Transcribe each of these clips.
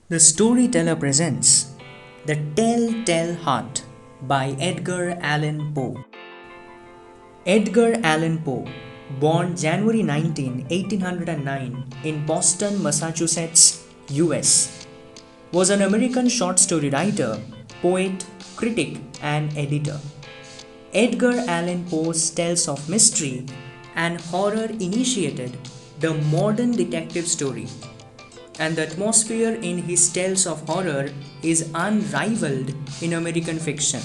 The Storyteller presents The Telltale Heart by Edgar Allan Poe. Edgar Allan Poe, born January 19, 1809 in Boston, Massachusetts, US, was an American short story writer, poet, critic, and editor. Edgar Allan Poe's tales of mystery and horror initiated the modern detective story, and the atmosphere in his tales of horror is unrivaled in American fiction.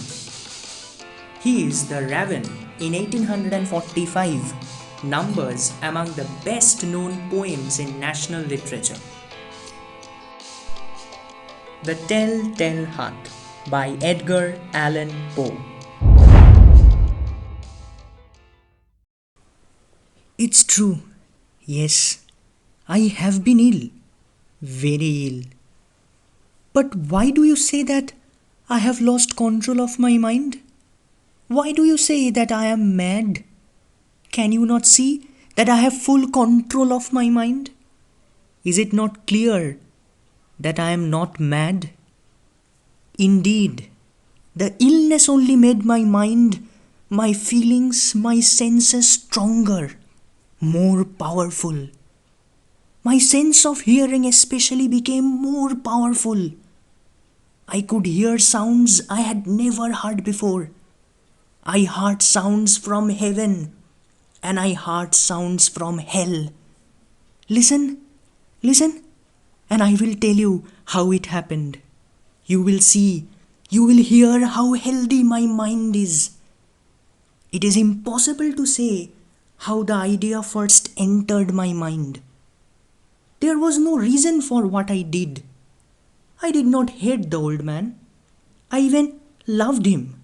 He is the Raven in 1845, numbers among the best known poems in national literature. The Telltale Heart by Edgar Allan Poe. It's true. Yes, I have been ill. Very ill. But why do you say that I have lost control of my mind? Why do you say that I am mad? Can you not see that I have full control of my mind? Is it not clear that I am not mad? Indeed, the illness only made my mind, my feelings, my senses stronger, more powerful. My sense of hearing especially became more powerful. I could hear sounds I had never heard before. I heard sounds from heaven and I heard sounds from hell. Listen, listen, and I will tell you how it happened. You will see, you will hear how healthy my mind is. It is impossible to say how the idea first entered my mind. There was no reason for what I did. I did not hate the old man. I even loved him.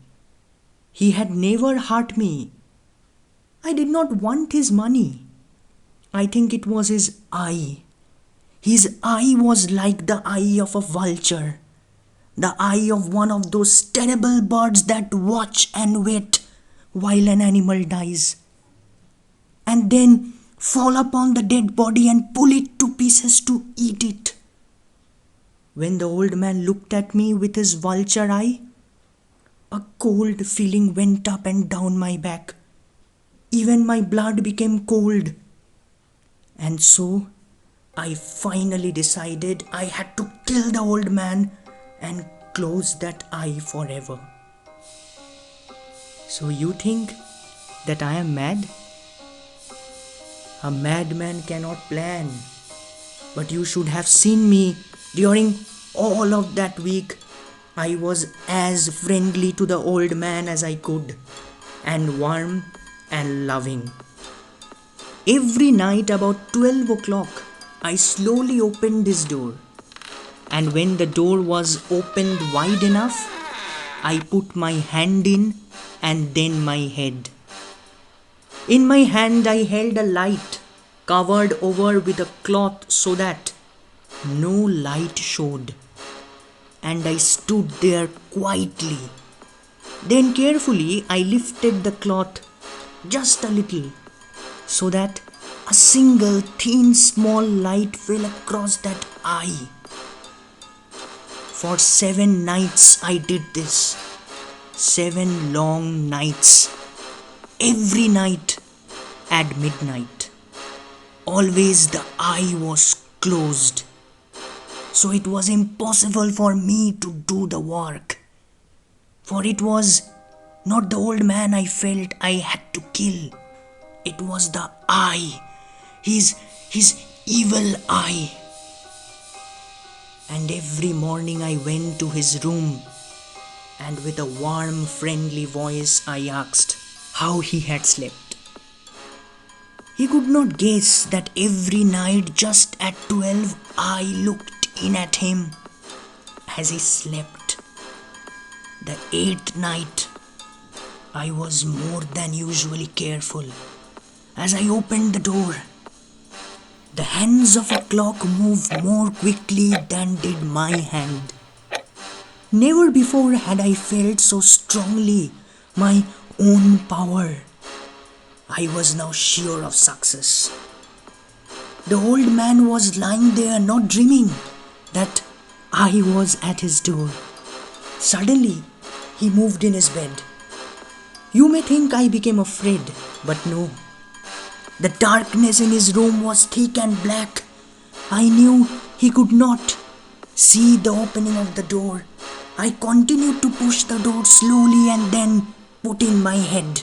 He had never hurt me. I did not want his money. I think it was his eye. His eye was like the eye of a vulture, the eye of one of those terrible birds that watch and wait while an animal dies, and then fall upon the dead body and pull it to pieces to eat it. When the old man looked at me with his vulture eye, a cold feeling went up and down my back. Even my blood became cold. And so, I finally decided I had to kill the old man and close that eye forever. So you think that I am mad? A madman cannot plan. But you should have seen me during all of that week. I was as friendly to the old man as I could, and warm and loving. Every night about 12 o'clock, I slowly opened his door. And when the door was opened wide enough, I put my hand in and then my head. In my hand I held a light covered over with a cloth so that no light showed. And I stood there quietly. Then carefully I lifted the cloth just a little so that a single thin small light fell across that eye. For 7 nights I did this. 7 long nights. Every night at midnight. Always the eye was closed. So it was impossible for me to do the work. For it was not the old man I felt I had to kill. It was the eye. His evil eye. And every morning I went to his room, and with a warm, friendly voice I asked how he had slept. He could not guess that every night just at 12 I looked in at him as he slept. The 8th night I was more than usually careful. As I opened the door, the hands of a clock moved more quickly than did my hand. Never before had I felt so strongly my own power. I was now sure of success. The old man was lying there, not dreaming that I was at his door. Suddenly, he moved in his bed. You may think I became afraid, but no. The darkness in his room was thick and black. I knew he could not see the opening of the door. I continued to push the door slowly and then put in my head.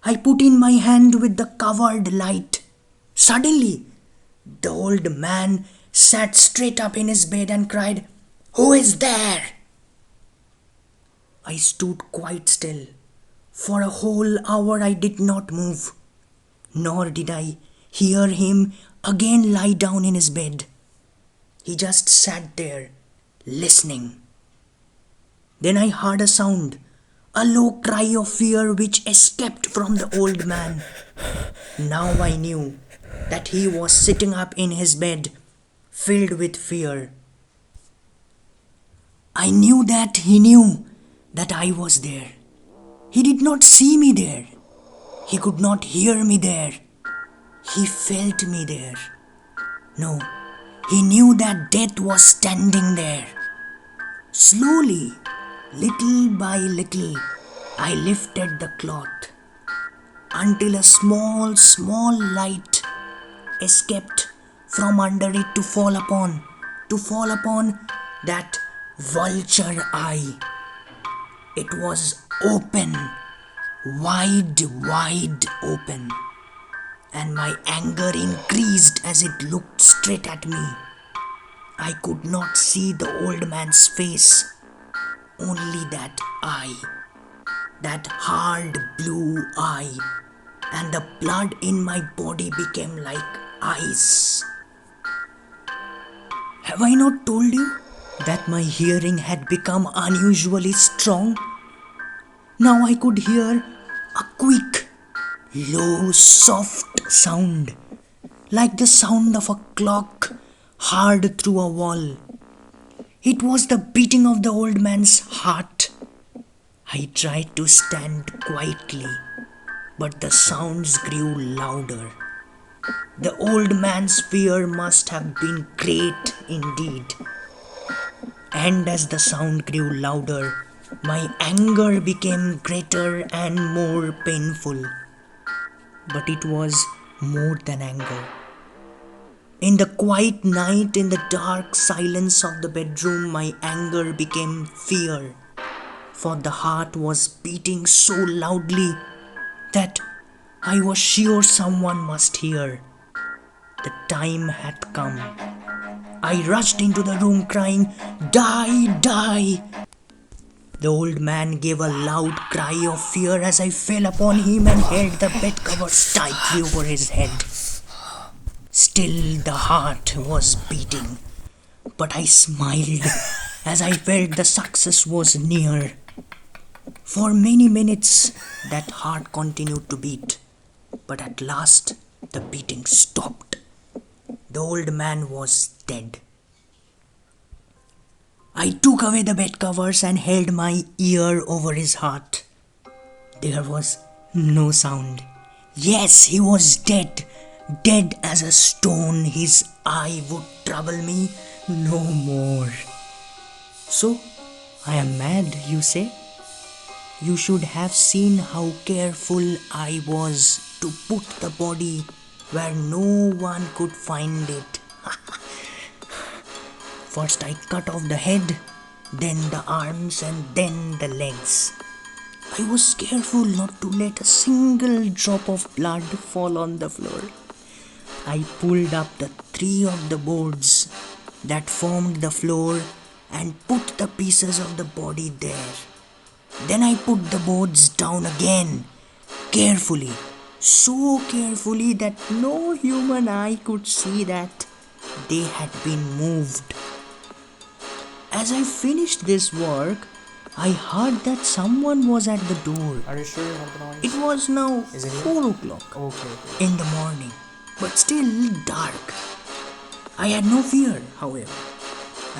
I put in my hand with the covered light. Suddenly, the old man sat straight up in his bed and cried, "Who is there?" I stood quite still. For a whole hour I did not move, nor did I hear him again lie down in his bed. He just sat there, listening. Then I heard a sound, a low cry of fear which escaped from the old man. Now I knew that he was sitting up in his bed, filled with fear. I knew that he knew that I was there. He did not see me there. He could not hear me there. He felt me there. No, he knew that death was standing there. Slowly, little by little, I lifted the cloth until a small light escaped from under it to fall upon that vulture eye. It was open, wide open, and my anger increased as it looked straight at me. I could not see the old man's face, only that eye, that hard blue eye, and the blood in my body became like ice. Have I not told you that my hearing had become unusually strong? Now I could hear a quick, low, soft sound, like the sound of a clock hard through a wall. It was the beating of the old man's heart. I tried to stand quietly, but the sounds grew louder. The old man's fear must have been great indeed. And as the sound grew louder, my anger became greater and more painful. But it was more than anger. In the quiet night, in the dark silence of the bedroom, my anger became fear. For the heart was beating so loudly that I was sure someone must hear. The time had come. I rushed into the room crying, "Die, die!" The old man gave a loud cry of fear as I fell upon him and held the bed covers tightly over his head. Still the heart was beating, but I smiled as I felt the success was near. For many minutes that heart continued to beat, but at last the beating stopped. The old man was dead. I took away the bed covers and held my ear over his heart. There was no sound. Yes, he was dead, dead as a stone. His eye would trouble me no more. So, I am mad, you say? You should have seen how careful I was to put the body where no one could find it. First I cut off the head, then the arms and then the legs. I was careful not to let a single drop of blood fall on the floor. I pulled up the 3 of the boards that formed the floor and put the pieces of the body there. Then I put the boards down again, carefully, so carefully that no human eye could see that they had been moved. As I finished this work, I heard that someone was at the door. Are you sure you heard the noise? It was now Is it 4 o'clock Okay. in the morning, but still dark. I had no fear, however.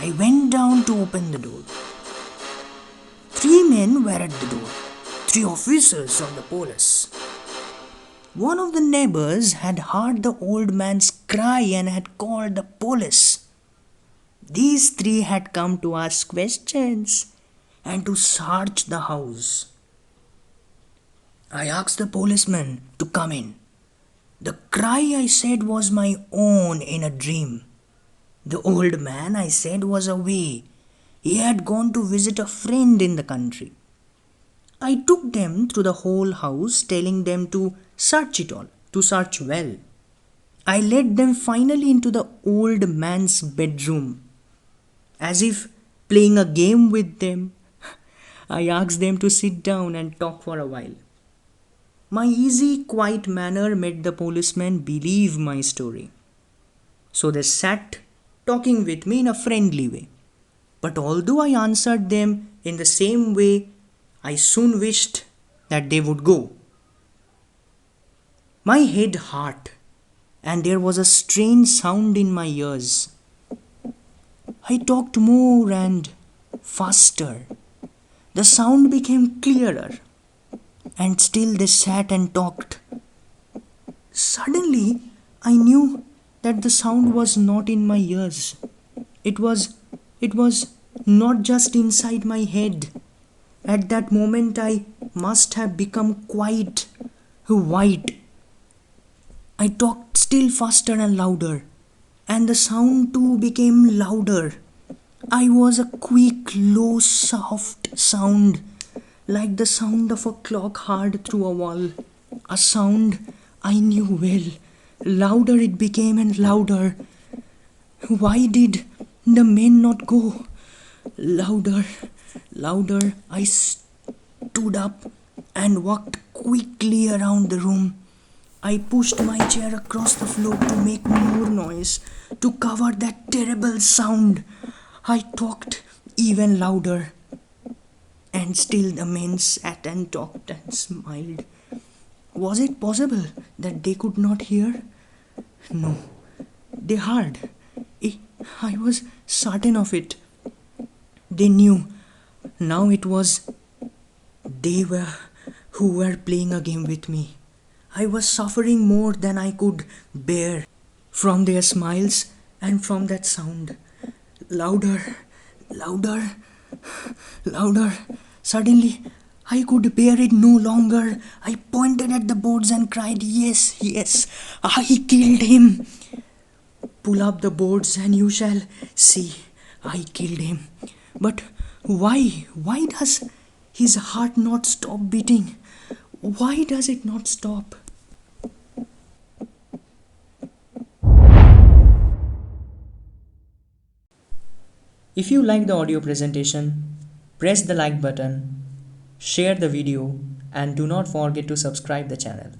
I went down to open the door. 3 men were at the door, 3 officers of the police. One of the neighbors had heard the old man's cry and had called the police. These three had come to ask questions and to search the house. I asked the policeman to come in. The cry, I said, was my own in a dream. The old man, I said, was away. He had gone to visit a friend in the country. I took them through the whole house, telling them to search it all, to search well. I led them finally into the old man's bedroom. As if playing a game with them, I asked them to sit down and talk for a while. My easy, quiet manner made the policemen believe my story. So they sat talking with me in a friendly way. But although I answered them in the same way, I soon wished that they would go. My head hurt, and there was a strange sound in my ears. I talked more and faster. The sound became clearer, and still they sat and talked. Suddenly, I knew that the sound was not in my ears. It was not just inside my head. At that moment, I must have become quite white. I talked still faster and louder, and the sound too became louder. I was a quick, low, soft sound, like the sound of a clock hard through a wall. A sound I knew well. Louder it became and louder. Why did the men not go? Louder, louder. I stood up and walked quickly around the room. I pushed my chair across the floor to make more noise, to cover that terrible sound. I talked even louder, and still the men sat and talked and smiled. Was it possible that they could not hear? No, they heard. I was certain of it. They knew. Now it was they who were playing a game with me. I was suffering more than I could bear from their smiles and from that sound. Louder, louder, louder. Suddenly, I could bear it no longer. I pointed at the boards and cried, "Yes, yes, I killed him. Pull up the boards and you shall see. I killed him." But why? Why does his heart not stop beating? Why does it not stop? If you like the audio presentation, press the like button, share the video, and do not forget to subscribe the channel.